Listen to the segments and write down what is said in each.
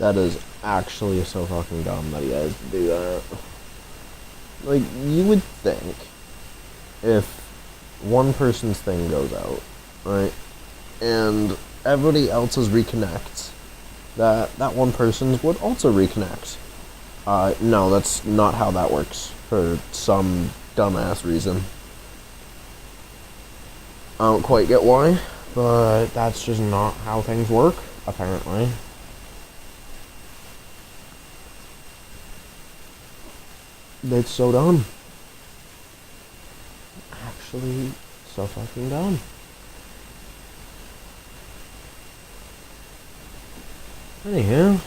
That is actually so fucking dumb that he has to do that. Like, you would think if one person's thing goes out, right, and everybody else's reconnects, that one person's would also reconnect. No, that's not how that works, for some dumbass reason. I don't quite get why, but that's just not how things work, apparently. It's so dumb. Actually, so fucking dumb. Anyhow,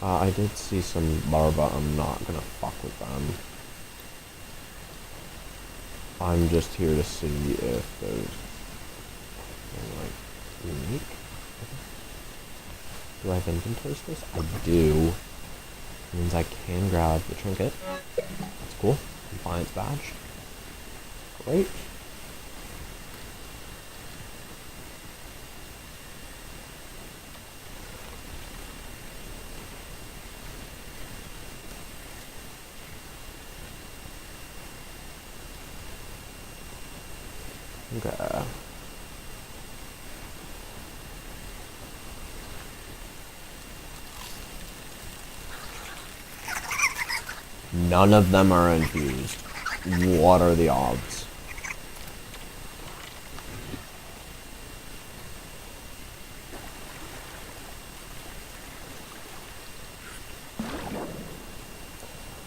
I did see some larvae. I'm not gonna fuck with them. I'm just here to see if there's anything, like, unique. Do I have inventory space? I do. Means I can grab the trinket. That's cool. Compliance badge. Great. Okay. None of them are infused. What are the odds?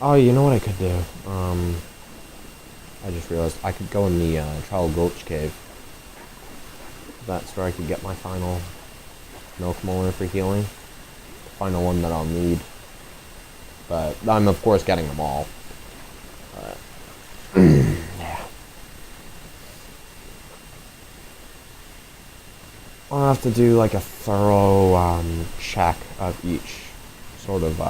Oh, you know what I could do? I just realized I could go in the Trial Gulch Cave. That's where I could get my final milk molar for healing. The final one that I'll need. But I'm of course getting them all. Yeah. I'll have to do like a thorough check of each sort of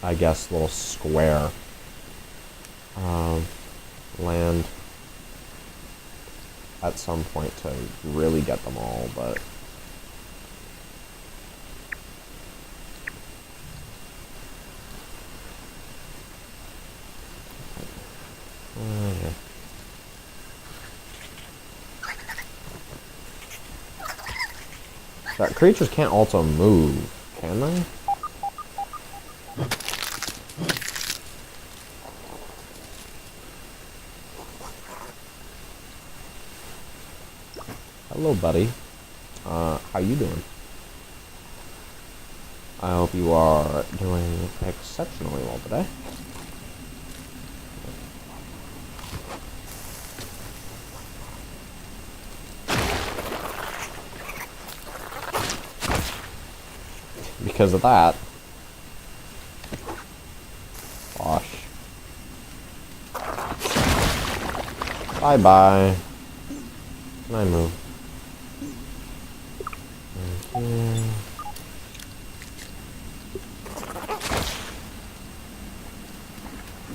I guess little square of land at some point to really get them all, but yeah. That creatures can't also move, can they? Hello, buddy. How you doing? I hope you are doing exceptionally well today. Because of that. Gosh. Bye-bye. Can I move? Okay.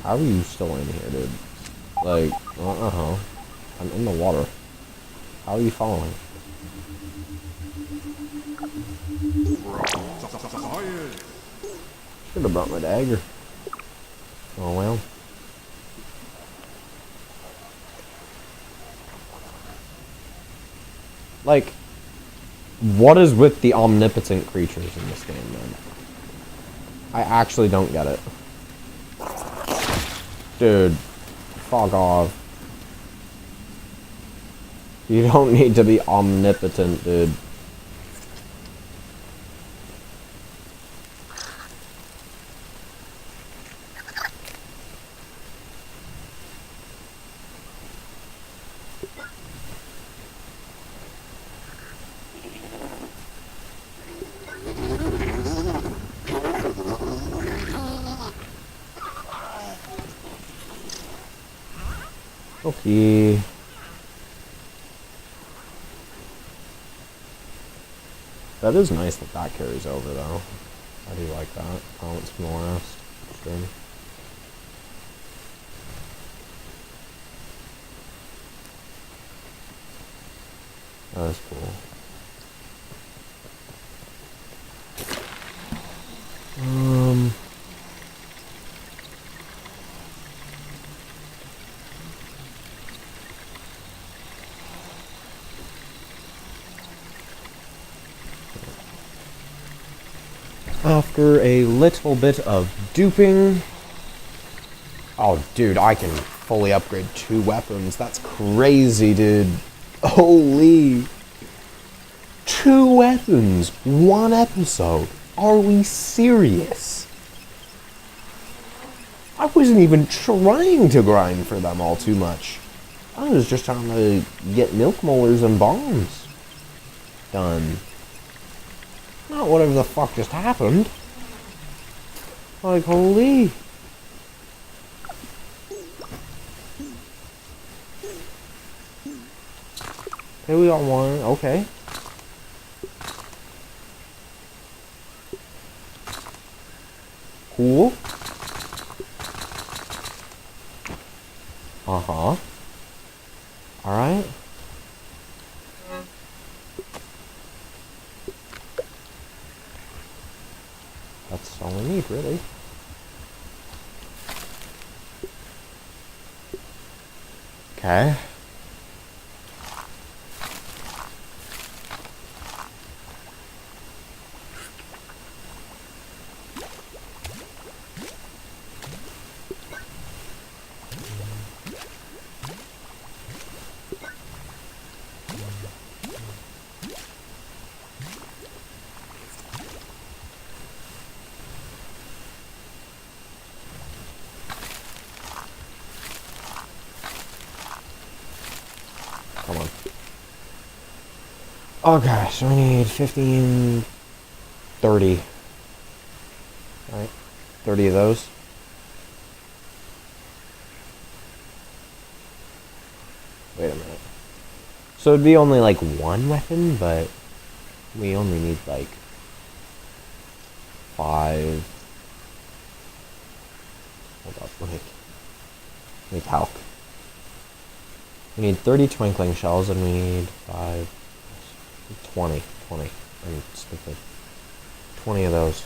How are you still in here, dude? Like, I'm in the water. How are you following? Should have brought my dagger. Oh well. Like, what is with the omnipotent creatures in this game, man? I actually don't get it. Dude, fuck off. You don't need to be omnipotent, dude. Okay. That is nice that that carries over, though. I do like that. Oh, it's more last stream. That is cool. After a little bit of duping... Oh, dude, I can fully upgrade 2 weapons. That's crazy, dude. Holy... 2 weapons, 1 episode. Are we serious? I wasn't even trying to grind for them all too much. I was just trying to get milk molars and bombs done. Not whatever the fuck just happened. Like, holy. Okay, we got 1. Okay. Cool. Uh-huh. Alright. That's all we need, really. Okay. Come on. Okay, so we need 15, 30. Alright, 30 of those. Wait a minute. So it'd be only like 1 weapon, but we only need like 5. Hold up, let me calc. We need 30 twinkling shells, and we need 5, 20. I'm stupid. 20 of those.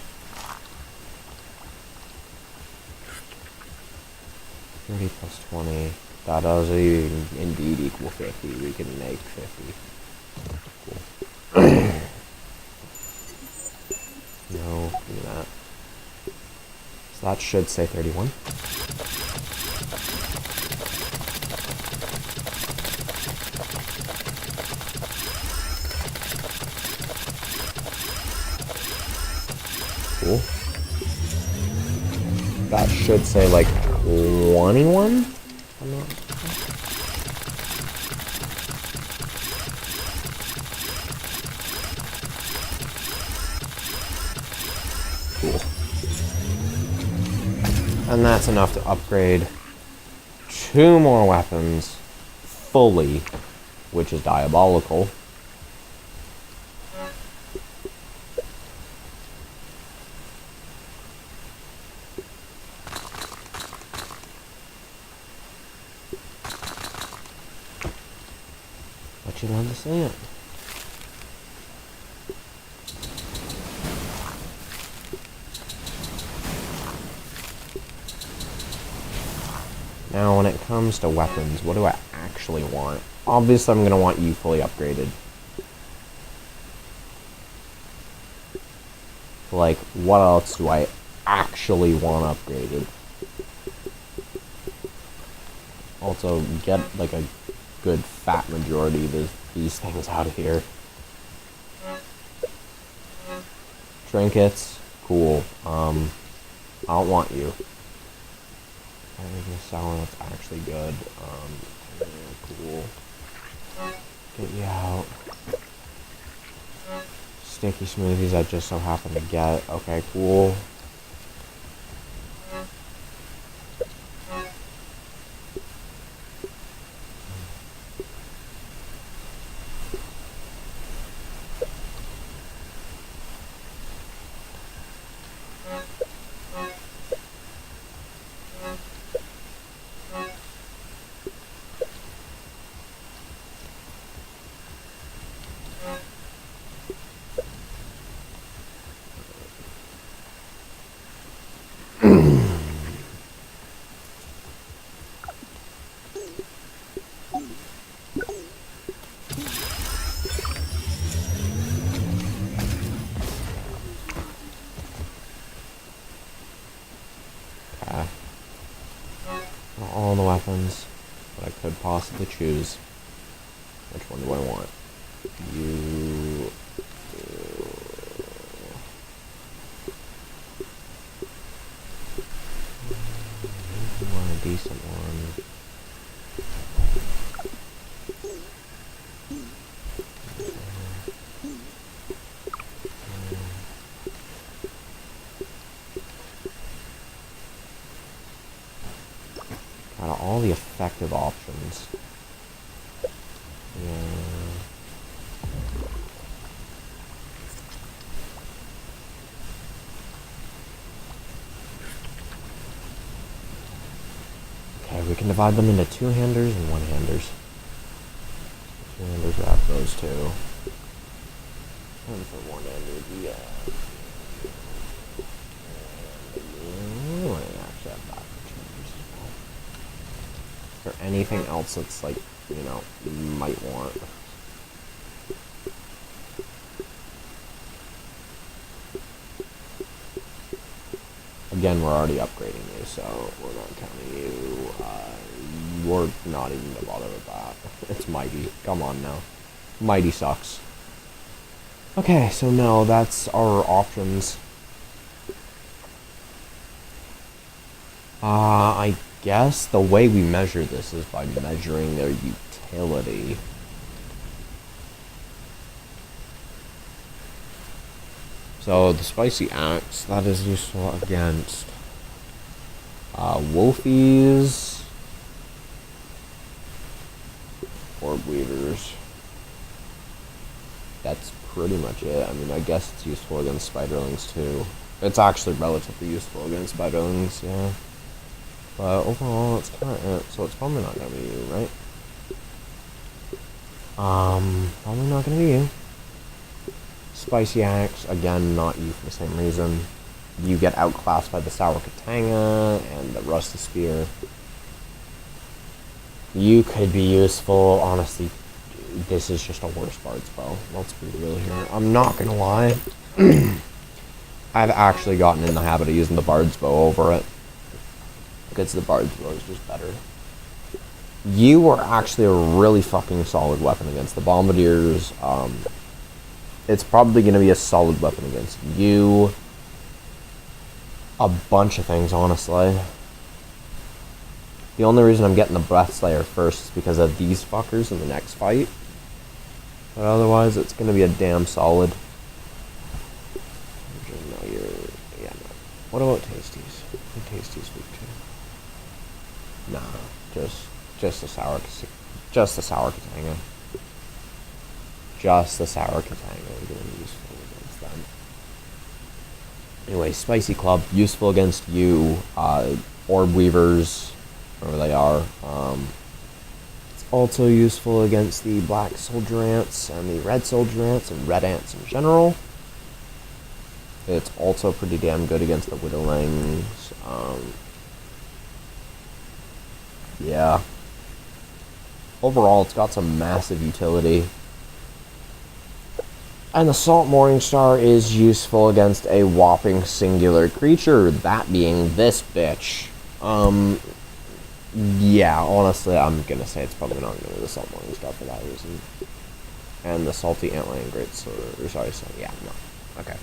30 plus 20. That does indeed equal 50. We can make 50. Cool. No, give me that. So that should say 31. Cool. That should say like 21? I'm not... Cool. And that's enough to upgrade 2 more weapons fully, which is diabolical. But you love to see it. Now, when it comes to weapons, what do I actually want? Obviously, I'm going to want you fully upgraded. Like, what else do I actually want upgraded? Also, get, like, a good fat majority of these things out of here. Trinkets, cool. I don't want you. Anything sour that's actually good. Yeah, cool. Get you out. Sticky smoothies I just so happen to get. Okay, cool. options that I could possibly choose. Which one do I want? You... want a decent one. Out of all the effective options. Yeah. Okay, we can divide them into two-handers and one-handers. Two-handers wrap those two. And for one-handers, yeah. Actually have that for two-handers as well. Is there anything else that's like, you know, you might want? Again, we're already upgrading you, so we're not counting you. We're not even gonna bother with that. It's Mighty. Come on now. Mighty sucks. Okay, so no, that's our options. I guess the way we measure this is by measuring their utility. So the spicy axe, that is useful against wolfies, orb weavers. That's pretty much it. I mean, I guess it's useful against spiderlings too. It's actually relatively useful against spiderlings, yeah. But overall, it's kind of it. So it's probably not gonna be you, right? Probably not gonna be you. Spicy axe, again, not you for the same reason. You get outclassed by the Sour Katanga and the Rusty Spear. You could be useful, honestly. This is just a worse bard's bow. Let's be real here. I'm not gonna lie. I've actually gotten in the habit of using the bard's bow over it. Because the bard's bow is just better. You are actually a really fucking solid weapon against the bombardiers. It's probably going to be a solid weapon against you. A bunch of things, honestly. The only reason I'm getting the Breath Slayer first is because of these fuckers in the next fight. But otherwise, it's going to be a damn solid. No, you're... Yeah, no. What about Tasties? Tasties weak too. Nah, just the Sour Katanga. Just the Sour Katanga are going to be useful against them. Anyway, Spicy Club, useful against you. Orb Weavers, wherever they are. It's also useful against the Black Soldier Ants and the Red Soldier Ants and Red Ants in general. It's also pretty damn good against the Widowlings. Yeah. Overall, it's got some massive utility. And the Salt Morningstar is useful against a whopping singular creature, that being this bitch. Yeah, honestly, I'm gonna say it's probably not gonna be the Salt Morningstar for that reason. And the Salty Antlion Great Sword, or sorry, yeah, no. Okay.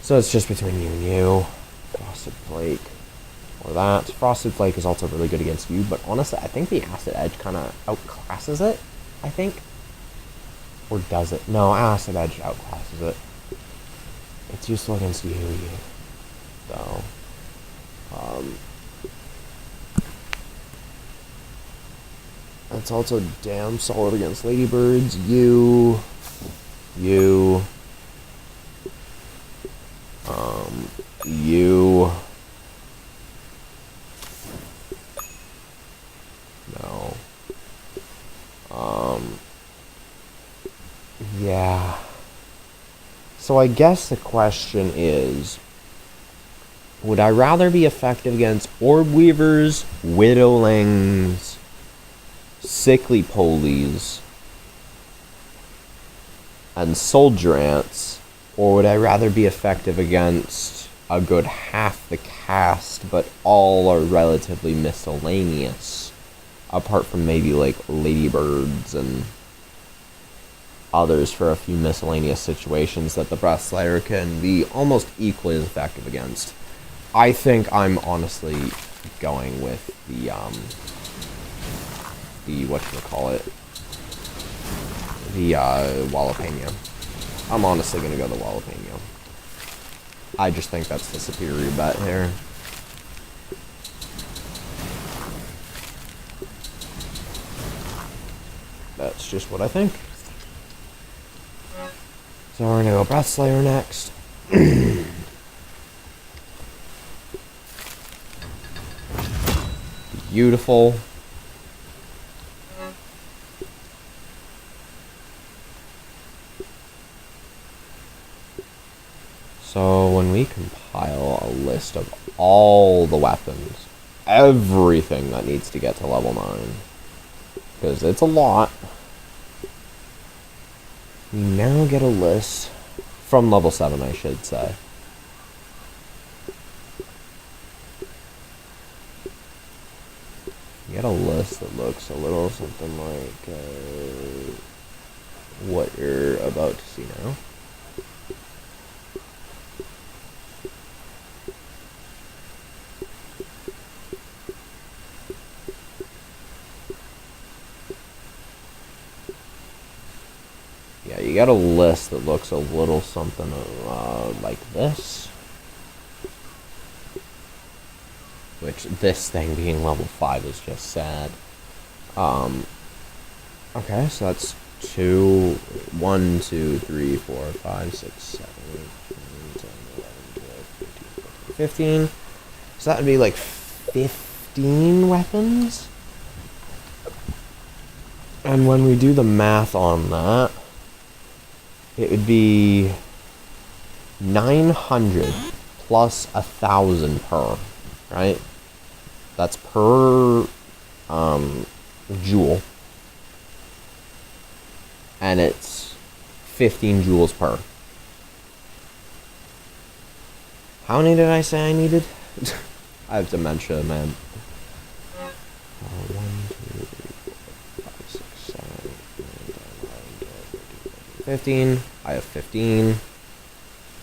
So it's just between you and you. Frosted Flake. Or that. Frosted Flake is also really good against you, but honestly, I think the Acid Edge kind of outclasses it, I think. Or does it? No, Acid Edge outclasses it. It's useful against you. So, it's also damn solid against ladybirds. You. No. Yeah. So I guess the question is, would I rather be effective against Orb Weavers, Widowlings, Sickly Polies, and Soldier Ants, or would I rather be effective against a good half the cast, but all are relatively miscellaneous? apart from maybe like ladybirds and others for a few miscellaneous situations that the Breath Slayer can be almost equally as effective against. I think I'm honestly going with the whatchamacallit, the jalapeno. I'm honestly gonna go the jalapeno. I just think that's the superior bet here. That's just what I think. So we're gonna go Breath Slayer next. Beautiful. So when we compile a list of all the weapons, everything that needs to get to level 9, because it's a lot, we now get a list from level 7, I should say. You get a list that looks a little something like what you're about to see now. Yeah, you got a list that looks a little something like this. Which, this thing being level 5 is just sad. Okay, so that's 1, 2, 3, 4, 5, 6, 7, 8, 9, 10, 11, 12, 13, 14, 15. So that would be like 15 weapons? And when we do the math on that, it would be 900 plus 1,000 per, right? That's per jewel. And it's 15 jewels per. How many did I say I needed? I have dementia, man. 1, 2, 3, 4, 5, 6, 7, 8, 9, 10, 11, 12, 13, 14, 15. I have 15.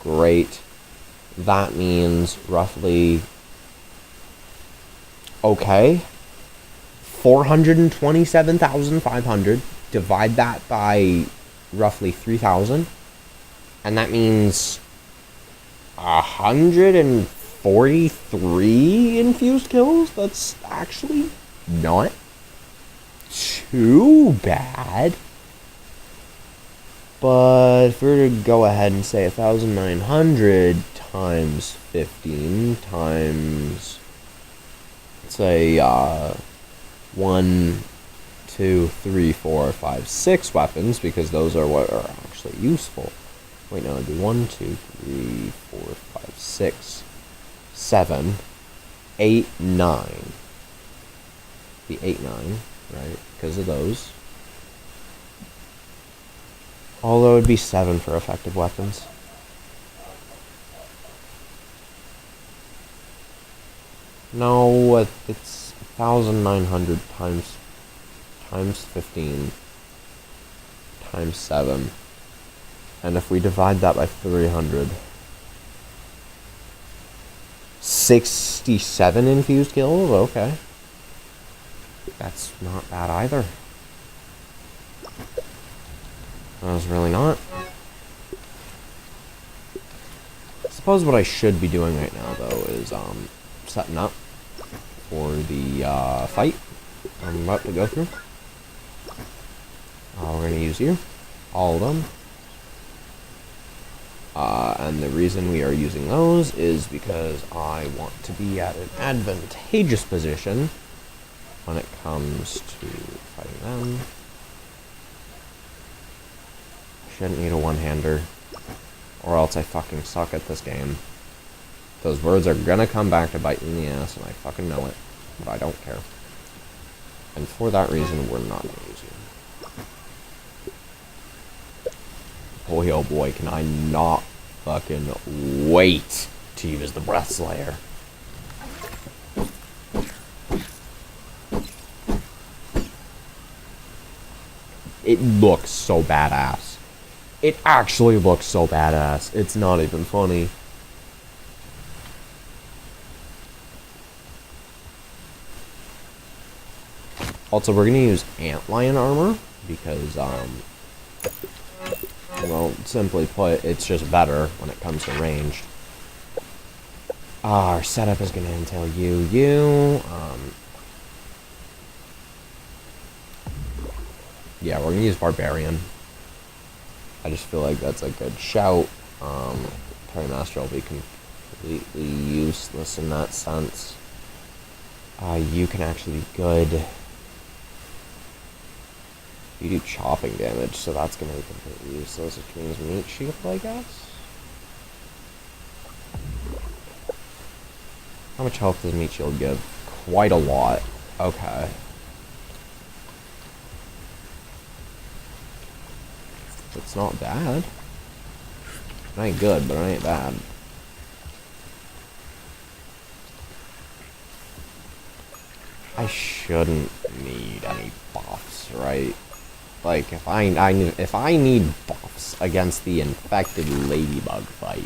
Great. That means roughly... Okay. 427,500. Divide that by roughly 3,000. And that means 143 infused kills? That's actually not too bad. But if we were to go ahead and say 1,900 times 15 times, let's say 1, 2, 3, 4, 5, 6 weapons, because those are what are actually useful. Wait, no, it'd be 1, 2, 3, 4, 5, 6, 7, 8, 9. The 8, 9, right? Because of those. Although it'd be 7 for effective weapons. No, it's 1,900 times 15 times 7. And if we divide that by 300, 67 infused kills? Okay. That's not bad either. That was really not. I suppose what I should be doing right now, though, is setting up for the fight I'm about to go through. We're going to use you. All of them. And the reason we are using those is because I want to be at an advantageous position when it comes to fighting them. Shouldn't need a one-hander, or else I fucking suck at this game. Those words are gonna come back to bite me in the ass, and I fucking know it, but I don't care. And for that reason, we're not gonna use you. Boy, oh boy, can I not fucking wait to use the Breath Slayer. it looks so badass. It actually looks so badass. It's not even funny. Also, we're gonna use antlion armor because, well, simply put, it's just better when it comes to ranged. Our setup is gonna entail you. Yeah, we're gonna use barbarian. I just feel like that's a good shout. Parry master will be completely useless in that sense. You can actually be good. You do chopping damage, so that's gonna be completely useless, which means meat shield, I guess? How much health does meat shield give? Quite a lot. Okay. It's not bad. It ain't good, but it ain't bad. I shouldn't need any buffs, right? Like, if I need buffs against the infected ladybug fight,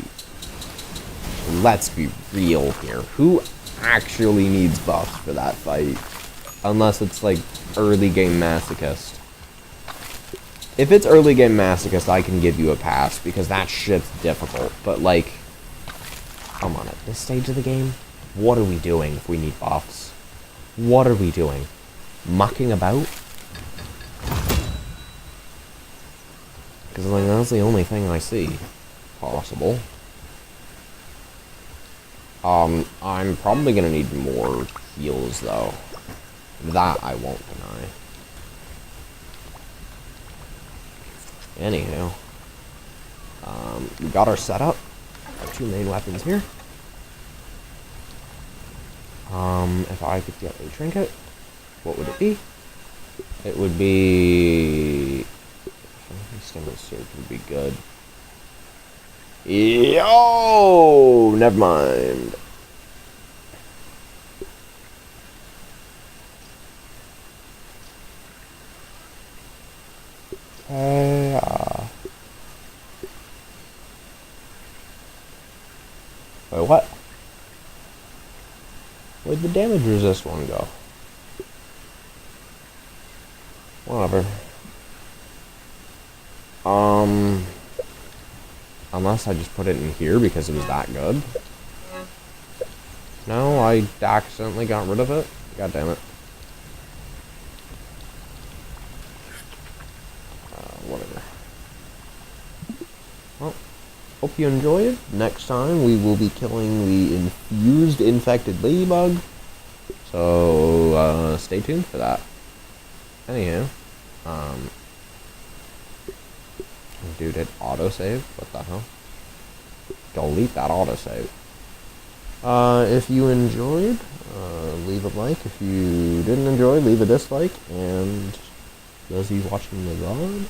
let's be real here. Who actually needs buffs for that fight? Unless it's like early game masochist. If it's early game masochist, I can give you a pass because that shit's difficult. But like, come on, at this stage of the game, what are we doing if we need buffs? What are we doing? Mucking about? Because like, that's the only thing I see possible. I'm probably gonna need more heals though. That I won't deny. Anywho, we got our setup. Our two main weapons here. If I could get a trinket, what would it be? It would be... Stimulus surge would be good. Yo! Never mind. Wait, what? Where'd the damage resist one go? Whatever. Unless I just put it in here because it was that good. No, I accidentally got rid of it. God damn it. Whatever. Well, hope you enjoyed. Next time we will be killing the infused infected ladybug. So, stay tuned for that. Anyhow, dude, it autosave? What the hell? Delete that autosave. If you enjoyed, leave a like. If you didn't enjoy, leave a dislike. And those of you watching the vlog,